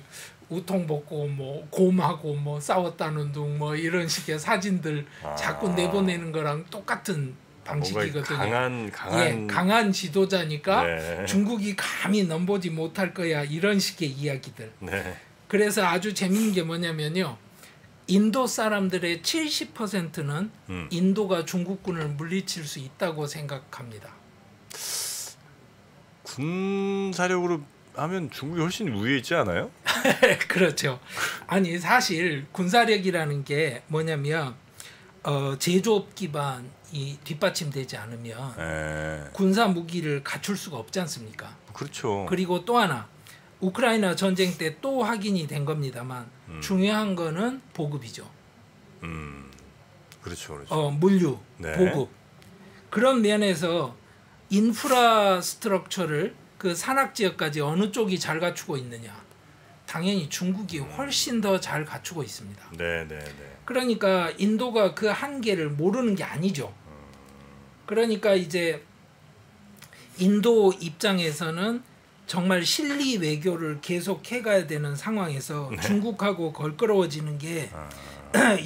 우통 벗고 뭐 곰하고 뭐 싸웠다는 둥 뭐 이런 식의 사진들 자꾸 내보내는 거랑 똑같은 방식이거든요. 강한 지도자니까 네. 중국이 감히 넘보지 못할 거야 이런 식의 이야기들. 네. 그래서 아주 재밌는 게 뭐냐면요. 인도 사람들의 70%는 인도가 중국군을 물리칠 수 있다고 생각합니다. 군사력으로 하면 중국이 훨씬 우위에 있지 않아요? 그렇죠. 아니 사실 군사력이라는 게 뭐냐면 제조업 기반이 뒷받침되지 않으면 군사 무기를 갖출 수가 없지 않습니까? 그렇죠. 그리고 또 하나 우크라이나 전쟁 때 또 확인이 된 겁니다만 중요한 거는 보급이죠. 그렇죠. 물류, 네. 보급. 그런 면에서 인프라 스트럭처를 그 산악 지역까지 어느 쪽이 잘 갖추고 있느냐? 당연히 중국이 훨씬 더 잘 갖추고 있습니다. 네. 그러니까 인도가 그 한계를 모르는 게 아니죠. 그러니까 이제 인도 입장에서는 정말 실리 외교를 계속 해가야 되는 상황에서 네. 중국하고 걸끄러워지는 게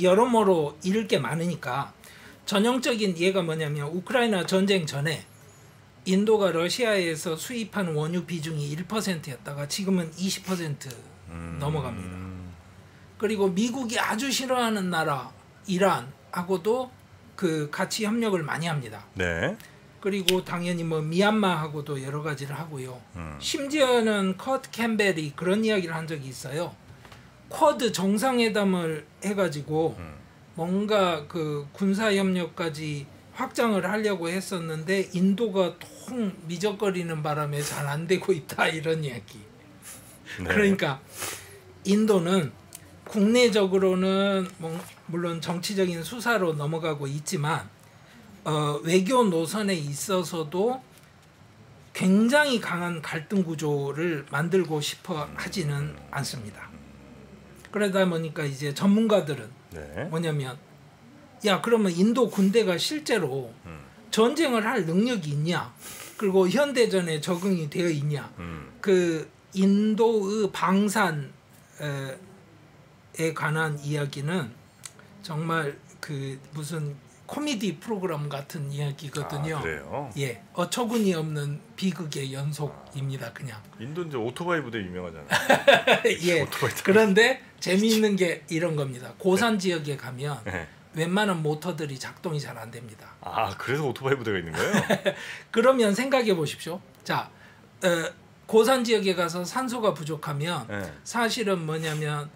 여러모로 잃을 게 많으니까 전형적인 예가 뭐냐면 우크라이나 전쟁 전에 인도가 러시아에서 수입하는 원유 비중이 1%였다가 지금은 20% 넘어갑니다. 그리고 미국이 아주 싫어하는 나라 이란하고도 그 같이 협력을 많이 합니다. 네. 그리고 당연히 뭐 미얀마하고도 여러 가지를 하고요. 심지어는 커트 캠벨이 그런 이야기를 한 적이 있어요. 쿼드 정상회담을 해가지고 뭔가 그 군사 협력까지 확장을 하려고 했었는데 인도가 통 미적거리는 바람에 잘 안 되고 있다 이런 이야기. 네. 그러니까 인도는 국내적으로는 물론 정치적인 수사로 넘어가고 있지만 외교 노선에 있어서도 굉장히 강한 갈등 구조를 만들고 싶어 하지는 않습니다. 그러다 보니까 이제 전문가들은 네. 뭐냐면 야 그러면 인도 군대가 실제로 전쟁을 할 능력이 있냐? 그리고 현대전에 적응이 되어 있냐? 그 인도의 방산에 관한 이야기는 정말 그 무슨 코미디 프로그램 같은 이야기거든요. 아, 그래요? 예, 어처구니 없는 비극의 연속입니다. 그냥. 인도 이제 오토바이 부대 유명하잖아요. 예. 그런데 재미있는 게 이런 겁니다. 고산 지역에 가면 네. 웬만한 모터들이 작동이 잘 안 됩니다. 아, 그래서 오토바이 부대가 있는 거예요? 그러면 생각해 보십시오. 자, 고산 지역에 가서 산소가 부족하면 네. 사실은 뭐냐면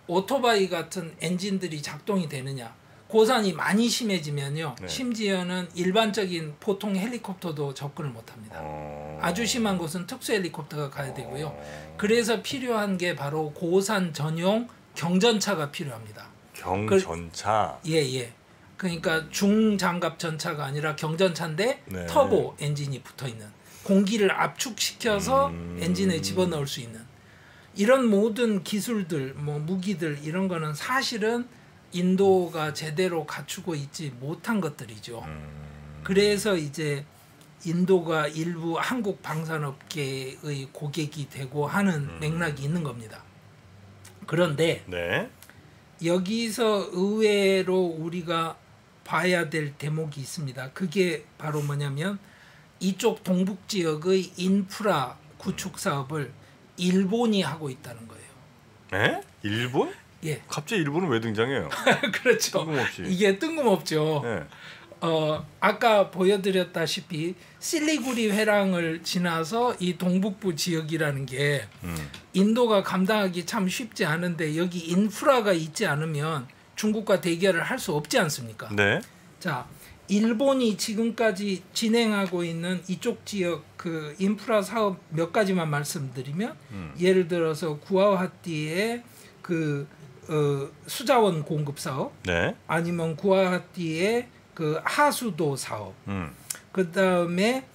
오토바이 같은 엔진들이 작동이 되느냐. 고산이 많이 심해지면요. 네. 심지어는 일반적인 보통 헬리콥터도 접근을 못합니다. 아주 심한 곳은 특수 헬리콥터가 가야 되고요. 그래서 필요한 게 바로 고산 전용 경전차가 필요합니다. 경전차? 예. 그러니까 중장갑 전차가 아니라 경전차인데 네. 터보 엔진이 붙어있는, 공기를 압축시켜서 엔진에 집어넣을 수 있는 이런 모든 기술들, 뭐 무기들 이런 거는 사실은 인도가 제대로 갖추고 있지 못한 것들이죠. 그래서 이제 인도가 일부 한국 방산업계의 고객이 되고 하는 맥락이 있는 겁니다. 그런데 네. 여기서 의외로 우리가 봐야 될 대목이 있습니다. 그게 바로 뭐냐면 이쪽 동북 지역의 인프라 구축 사업을 일본이 하고 있다는 거예요. 네? 일본? 예. 갑자기 일본은 왜 등장해요? 그렇죠. 뜬금없이. 이게 뜬금없죠. 네. 아까 보여드렸다시피 실리구리 회랑을 지나서 이 동북부 지역이라는 게 인도가 감당하기 참 쉽지 않은데 여기 인프라가 있지 않으면 중국과 대결을 할 수 없지 않습니까? 네. 자, 일본이 지금까지 진행하고 있는 이쪽 지역 그 인프라 사업 몇 가지만 말씀드리면 예를 들어서 구와하티의 그 수자원 공급 사업, 네. 아니면 구와하티의 그 하수도 사업, 그 다음에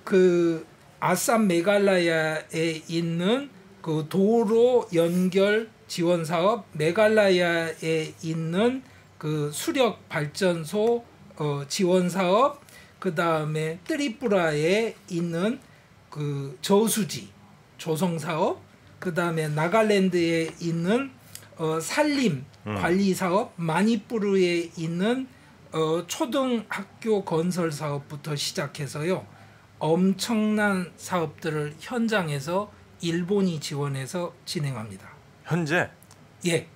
그 아산 메갈라야에 있는 그 도로 연결 지원 사업, 메갈라야에 있는 그 수력 발전소 지원 사업, 그 다음에 트리푸라에 있는 그 저수지 조성 사업, 그 다음에 나갈랜드에 있는 산림 관리 사업, 마니푸르에 있는 초등학교 건설 사업부터 시작해서요, 엄청난 사업들을 현장에서 일본이 지원해서 진행합니다. 현재? 예.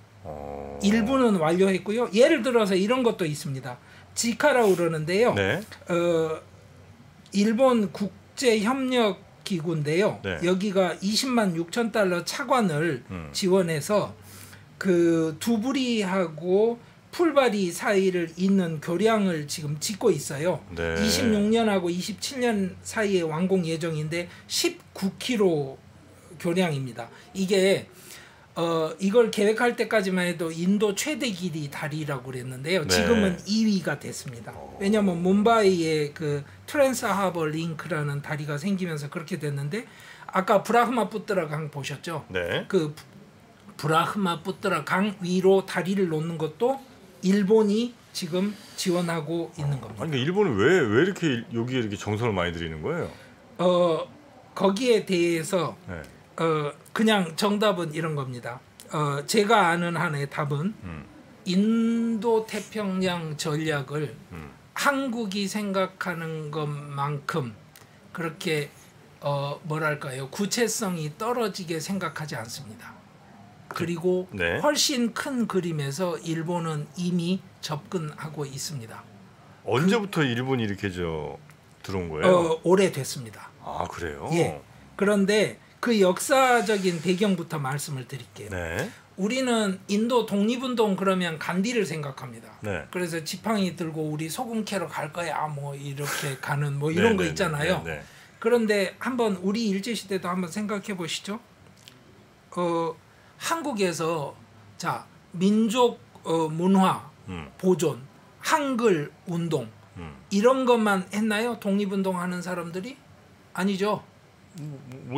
일부는 완료했고요. 예를 들어서 이런 것도 있습니다. 지카라고 그러는데요. 네. 일본 국제협력기구인데요. 네. 여기가 20만 6천 달러 차관을 지원해서 그 두부리하고 풀바리 사이를 잇는 교량을 지금 짓고 있어요. 네. 26년하고 27년 사이에 완공 예정인데 19km 교량입니다. 이게 이걸 계획할 때까지만 해도 인도 최대 길이 다리라고 그랬는데요. 네. 지금은 2위가 됐습니다. 왜냐하면 뭄바이에 그 트랜스 하버 링크라는 다리가 생기면서 그렇게 됐는데, 아까 브라흐마푸트라 강 보셨죠? 네. 그 브라흐마푸트라 강 위로 다리를 놓는 것도 일본이 지금 지원하고 있는 겁니다. 아니, 일본은 왜 이렇게 여기에 이렇게 정성을 많이 들이는 거예요? 거기에 대해서 네. 그냥 정답은 이런 겁니다. 제가 아는 한의 답은 인도 태평양 전략을 한국이 생각하는 것만큼 그렇게 뭐랄까요, 구체성이 떨어지게 생각하지 않습니다. 그리고 네. 훨씬 큰 그림에서 일본은 이미 접근하고 있습니다. 언제부터 일본이 이렇게 들어온 거예요? 오래됐습니다. 아, 그래요? 예. 그런데 그 역사적인 배경부터 말씀을 드릴게요. 네. 우리는 인도 독립운동 그러면 간디를 생각합니다. 네. 그래서 지팡이 들고 우리 소금 캐러 갈 거야 뭐 이렇게 가는 뭐 이런 거 있잖아요. 네. 그런데 한번 우리 일제시대도 한번 생각해 보시죠. 한국에서 자 민족 문화 보존, 한글 운동 이런 것만 했나요? 독립운동 하는 사람들이? 아니죠.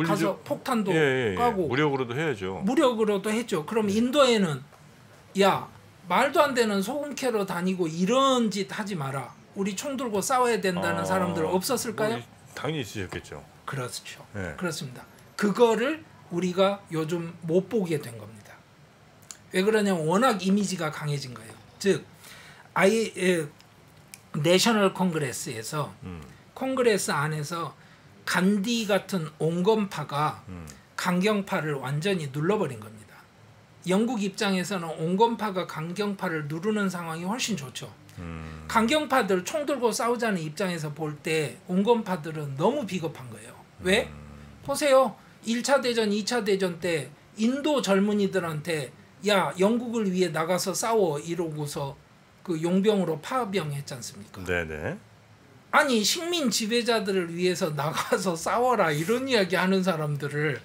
가서 폭탄도 까고 무력으로도 해야죠. 무력으로도 했죠. 그럼 인도에는 야 말도 안 되는 소금 캐러 다니고 이런 짓 하지 마라, 우리 총 들고 싸워야 된다는 사람들 없었을까요? 당연히 있으셨겠죠. 그렇죠. 네. 그렇습니다. 그거를 우리가 요즘 못 보게 된 겁니다. 왜 그러냐면 워낙 이미지가 강해진 거예요. 즉 내셔널 콩그레스에서 콩그레스 안에서 간디 같은 온건파가 강경파를 완전히 눌러버린 겁니다. 영국 입장에서는 온건파가 강경파를 누르는 상황이 훨씬 좋죠. 강경파들 총 들고 싸우자는 입장에서 볼 때 온건파들은 너무 비겁한 거예요. 왜? 보세요. 1차 대전, 2차 대전 때 인도 젊은이들한테 야 영국을 위해 나가서 싸워 이러고서 그 용병으로 파병했지 않습니까? 네네. 아니 식민 지배자들을 위해서 나가서 싸워라 이런 이야기 하는 사람들을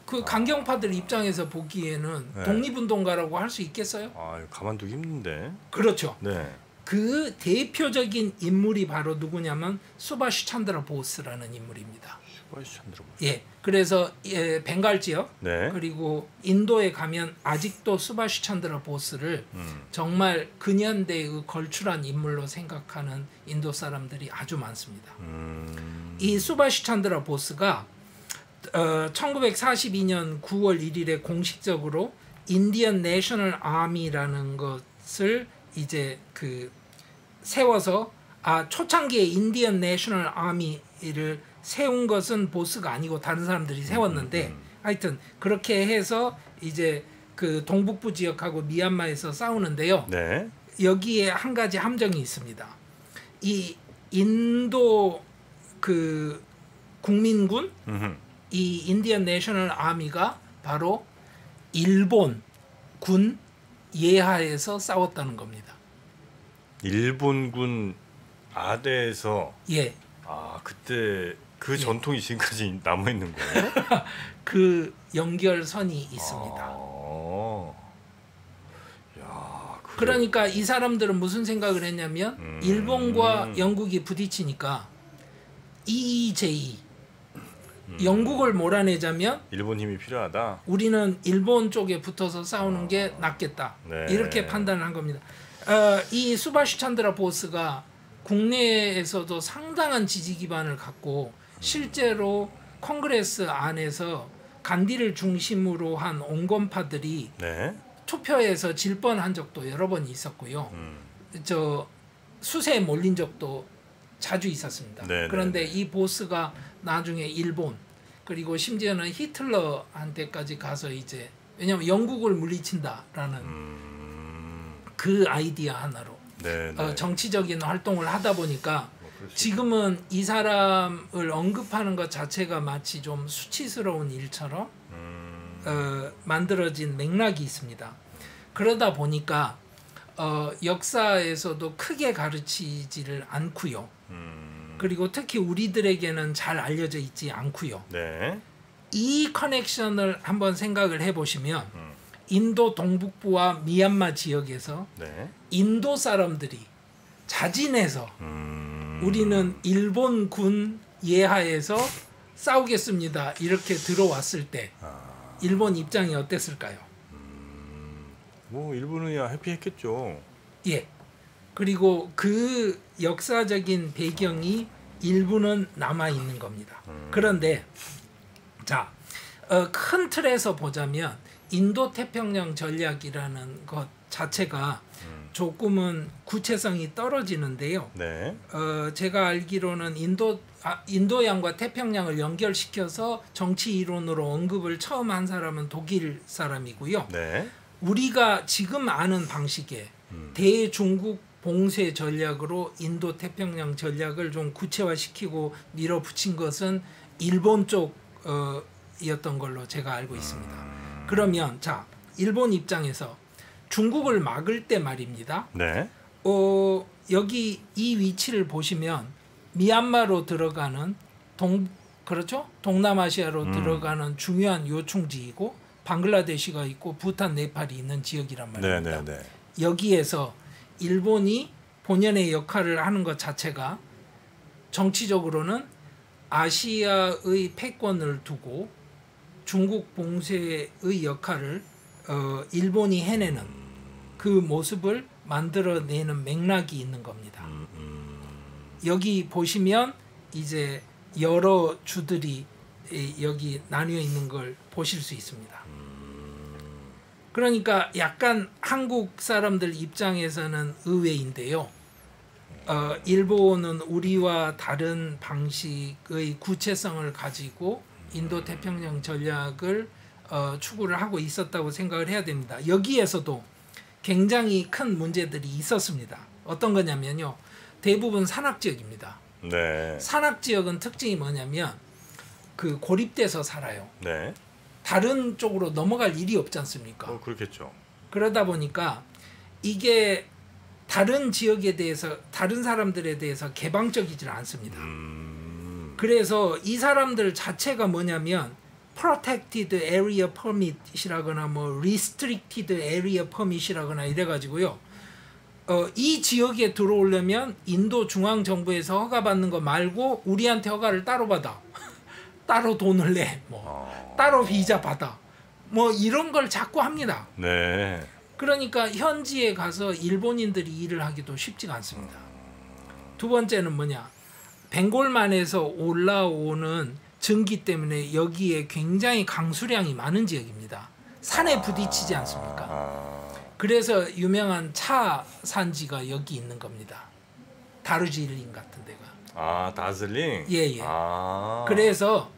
그 강경파들 입장에서 보기에는 네. 독립운동가라고 할 수 있겠어요? 가만두기 힘든데. 그렇죠. 네. 그 대표적인 인물이 바로 누구냐면 수바시 찬드라 보스라는 인물입니다. 수바시 찬드라 보스. 예. 그래서 벵갈 지역 네. 그리고 인도에 가면 아직도 수바시 찬드라 보스를 정말 근현대의 걸출한 인물로 생각하는 인도 사람들이 아주 많습니다. 이 수바시 찬드라 보스가 1942년 9월 1일에 공식적으로 인디언 내셔널 아미라는 것을 이제 그 세워서 초창기에 인디언 내셔널 아미를 세운 것은 보스가 아니고 다른 사람들이 세웠는데 하여튼 그렇게 해서 이제 그 동북부 지역하고 미얀마에서 싸우는데요. 네. 여기에 한 가지 함정이 있습니다. 이 인도 그 국민군 이 인디언 내셔널 아미가 바로 일본 군 예하에서 싸웠다는 겁니다. 일본군 아대에서 예. 그때 그 전통이 지금까지 남아 있는 거예요? 그 연결선이 있습니다. 그러니까 이 사람들은 무슨 생각을 했냐면 일본과 영국이 부딪히니까 EEJ 영국을 몰아내자면 일본 힘이 필요하다. 우리는 일본 쪽에 붙어서 싸우는 게 낫겠다. 네. 이렇게 판단을 한 겁니다. 이 수바시 찬드라 보스가 국내에서도 상당한 지지 기반을 갖고 실제로 콩그레스 안에서 간디를 중심으로 한 온건파들이 네. 투표에서 질 뻔한 적도 여러 번 있었고요. 저 수세에 몰린 적도 자주 있었습니다. 네, 그런데 네, 네. 이 보스가 나중에 일본 그리고 심지어는 히틀러한테까지 가서 이제 왜냐하면 영국을 물리친다라는 그 아이디어 하나로 네, 네. 정치적인 활동을 하다 보니까 지금은 이 사람을 언급하는 것 자체가 마치 좀 수치스러운 일처럼 만들어진 맥락이 있습니다. 그러다 보니까 역사에서도 크게 가르치지를 않고요. 그리고 특히 우리들에게는 잘 알려져 있지 않고요. 네. 이 커넥션을 한번 생각을 해보시면 인도 동북부와 미얀마 지역에서 네. 인도 사람들이 자진해서 우리는 일본 군 예하에서 싸우겠습니다. 이렇게 들어왔을 때 일본 입장이 어땠을까요? 뭐 일본은야 해피했겠죠. 예. 그리고 그 역사적인 배경이 일부는 남아 있는 겁니다. 그런데 자, 큰 틀에서 보자면 인도 태평양 전략이라는 것 자체가 조금은 구체성이 떨어지는데요. 네. 제가 알기로는 인도양과 태평양을 연결시켜서 정치 이론으로 언급을 처음 한 사람은 독일 사람이고요. 네. 우리가 지금 아는 방식의 대중국 봉쇄 전략으로 인도 태평양 전략을 좀 구체화시키고 밀어붙인 것은 일본 쪽이었던 걸로 제가 알고 있습니다. 그러면 자, 일본 입장에서 중국을 막을 때 말입니다. 네. 여기 이 위치를 보시면 미얀마로 들어가는 그렇죠? 동남아시아로 들어가는 중요한 요충지이고 방글라데시가 있고 부탄, 네팔이 있는 지역이란 말입니다. 네. 여기에서 일본이 본연의 역할을 하는 것 자체가 정치적으로는 아시아의 패권을 두고 중국 봉쇄의 역할을 일본이 해내는 그 모습을 만들어내는 맥락이 있는 겁니다. 여기 보시면 이제 여러 주들이 여기 나뉘어 있는 걸 보실 수 있습니다. 그러니까 약간 한국 사람들 입장에서는 의외인데요. 일본은 우리와 다른 방식의 구체성을 가지고 인도 태평양 전략을 추구를 하고 있었다고 생각을 해야 됩니다. 여기에서도 굉장히 큰 문제들이 있었습니다. 어떤 거냐면요. 대부분 산악지역입니다. 네. 산악지역은 특징이 뭐냐면 그 고립돼서 살아요. 네. 다른 쪽으로 넘어갈 일이 없지 않습니까? 그렇겠죠. 그러다 보니까 이게 다른 지역에 대해서 다른 사람들에 대해서 개방적이지 않습니다. 그래서 이 사람들 자체가 뭐냐면 Protected Area Permit이라거나 뭐 Restricted Area Permit이라거나 이래가지고요. 이 지역에 들어오려면 인도 중앙정부에서 허가받는 거 말고 우리한테 허가를 따로 받아. 따로 돈을 내. 따로 비자 받아. 뭐 이런 걸 자꾸 합니다. 네. 그러니까 현지에 가서 일본인들이 일을 하기도 쉽지가 않습니다. 두 번째는 뭐냐? 벵골만에서 올라오는 증기 때문에 여기에 굉장히 강수량이 많은 지역입니다. 산에 부딪히지 않습니까? 그래서 유명한 차 산지가 여기 있는 겁니다. 다르질링 같은 데가. 다슬링? 예. 그래서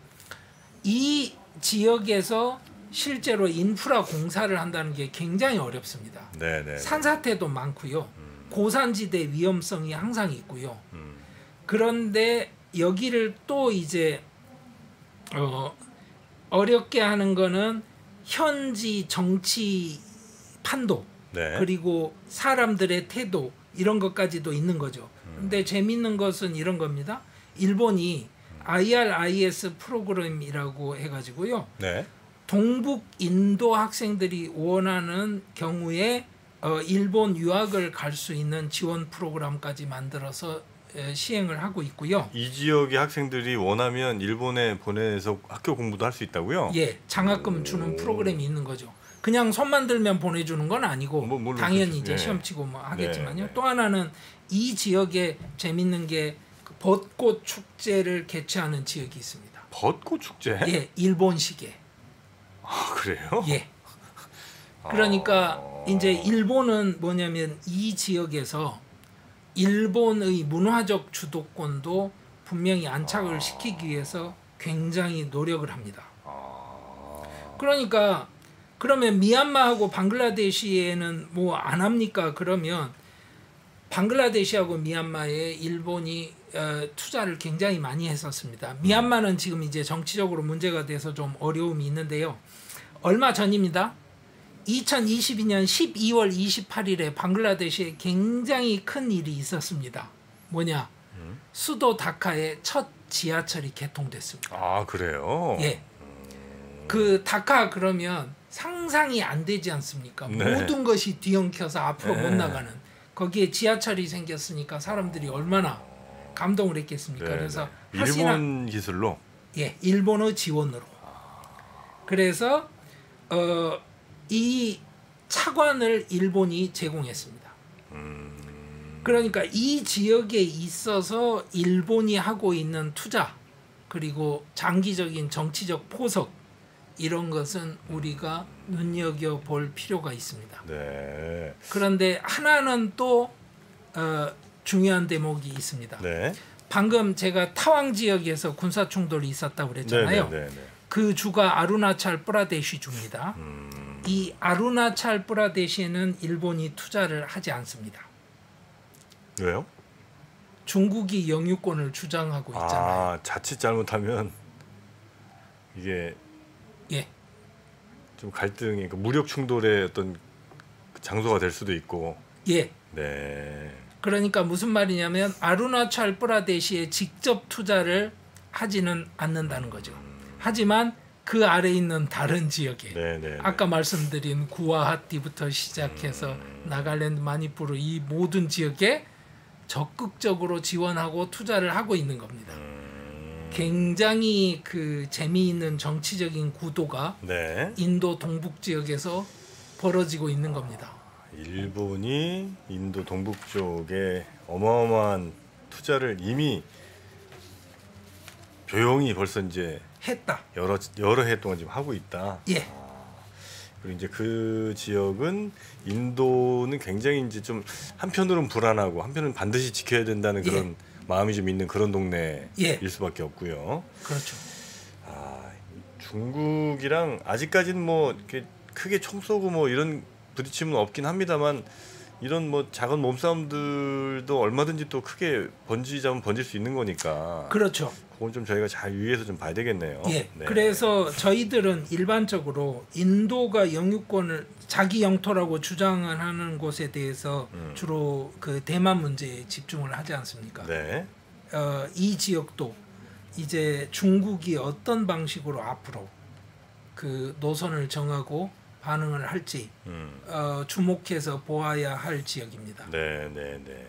이 지역에서 실제로 인프라 공사를 한다는 게 굉장히 어렵습니다. 네네. 산사태도 많고요. 고산지대 위험성이 항상 있고요. 그런데 여기를 또 이제 어렵게 하는 거는 현지 정치 판도 네. 그리고 사람들의 태도 이런 것까지도 있는 거죠. 근데 재밌는 것은 이런 겁니다. 일본이 IRIS 프로그램이라고 해가지고요. 네. 동북 인도 학생들이 원하는 경우에 일본 유학을 갈 수 있는 지원 프로그램까지 만들어서 시행을 하고 있고요. 이 지역의 학생들이 원하면 일본에 보내서 학교 공부도 할 수 있다고요? 예, 장학금 주는 프로그램이 있는 거죠. 그냥 손만 들면 보내주는 건 아니고 당연히 이제 시험 치고 뭐 하겠지만요. 네. 또 하나는 이 지역에 재밌는 게 벚꽃 축제를 개최하는 지역이 있습니다. 벚꽃 축제? 예, 일본식의. 그래요? 예. 그러니까 이제 일본은 뭐냐면 이 지역에서 일본의 문화적 주도권도 분명히 안착을 시키기 위해서 굉장히 노력을 합니다. 그러니까 그러면 미얀마하고 방글라데시에는 뭐 안 합니까? 그러면 방글라데시하고 미얀마에 일본이 투자를 굉장히 많이 했었습니다. 미얀마는 지금 이제 정치적으로 문제가 돼서 좀 어려움이 있는데요. 얼마 전입니다. 2022년 12월 28일에 방글라데시에 굉장히 큰 일이 있었습니다. 뭐냐? 수도 다카의 첫 지하철이 개통됐습니다. 그래요? 예. 그 다카 그러면 상상이 안 되지 않습니까? 네. 모든 것이 뒤엉켜서 앞으로 못 나가는 거기에 지하철이 생겼으니까 사람들이 얼마나 감동을 했겠습니까? 네. 그래서 일본 기술로? 예, 일본의 지원으로. 그래서 이 차관을 일본이 제공했습니다. 그러니까 이 지역에 있어서 일본이 하고 있는 투자 그리고 장기적인 정치적 포석 이런 것은 우리가 눈여겨볼 필요가 있습니다. 네. 그런데 하나는 또 중요한 대목이 있습니다. 네. 방금 제가 타왕 지역에서 군사 충돌이 있었다고 그랬잖아요. 네. 그 주가 아루나찰 프라데시 주입니다. 이 아루나찰 프라데시에는 일본이 투자를 하지 않습니다. 왜요? 중국이 영유권을 주장하고 있잖아요. 자칫 잘못하면 이게 예. 좀 갈등이 무력 충돌의 어떤 장소가 될 수도 있고. 예. 네. 그러니까 무슨 말이냐면 아루나찰 프라데시에 직접 투자를 하지는 않는다는 거죠. 하지만 그 아래 있는 다른 지역에 아까 말씀드린 구와하티부터 시작해서 나갈랜드, 마니푸르 이 모든 지역에 적극적으로 지원하고 투자를 하고 있는 겁니다. 굉장히 그 재미있는 정치적인 구도가 인도 동북 지역에서 벌어지고 있는 겁니다. 일본이 인도 동북 쪽에 어마어마한 투자를 이미 조용히 벌써 이제 했다. 여러 해 동안 지금 하고 있다. 예. 그리고 이제 그 지역은 인도는 굉장히 이제 좀 한편으로는 불안하고 한편은 반드시 지켜야 된다는 그런 마음이 좀 있는 그런 동네일 수밖에 없고요. 그렇죠. 중국이랑 아직까지는 뭐 이렇게 크게 총 쏘고 뭐 이런 부딪힘은 없긴 합니다만 이런 뭐 작은 몸싸움들도 얼마든지 또 크게 번지자면 번질 수 있는 거니까. 그렇죠. 그건 좀 저희가 잘 유의해서 좀 봐야 되겠네요. 예. 네. 그래서 저희들은 일반적으로 인도가 영유권을 자기 영토라고 주장하는 곳에 대해서 주로 그 대만 문제에 집중을 하지 않습니까? 네. 이 지역도 이제 중국이 어떤 방식으로 앞으로 그 노선을 정하고 반응을 할지 주목해서 보아야 할 지역입니다. 네, 네, 네.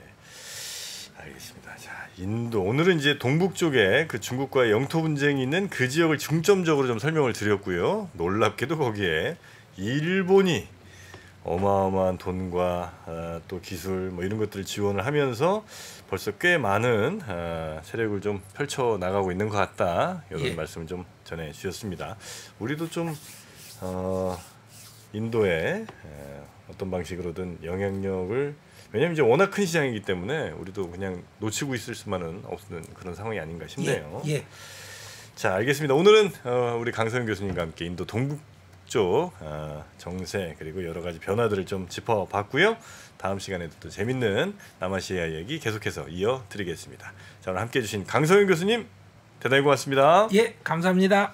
알겠습니다. 자, 인도 오늘은 이제 동북 쪽에 그 중국과의 영토 분쟁이 있는 그 지역을 중점적으로 좀 설명을 드렸고요. 놀랍게도 거기에 일본이 어마어마한 돈과 또 기술 뭐 이런 것들을 지원을 하면서 벌써 꽤 많은 세력을 좀 펼쳐 나가고 있는 것 같다. 이런 말씀을 좀 전해 주셨습니다. 우리도 좀 인도에 어떤 방식으로든 영향력을 왜냐하면 이제 워낙 큰 시장이기 때문에 우리도 그냥 놓치고 있을 수만은 없는 그런 상황이 아닌가 싶네요. 예. 자, 알겠습니다. 오늘은 우리 강서영 교수님과 함께 인도 동북 쪽 정세 그리고 여러 가지 변화들을 좀 짚어봤고요. 다음 시간에도 또 재밌는 남아시아 얘기 계속해서 이어드리겠습니다. 자, 오늘 함께해 주신 강서영 교수님 대단히 고맙습니다. 예, 감사합니다.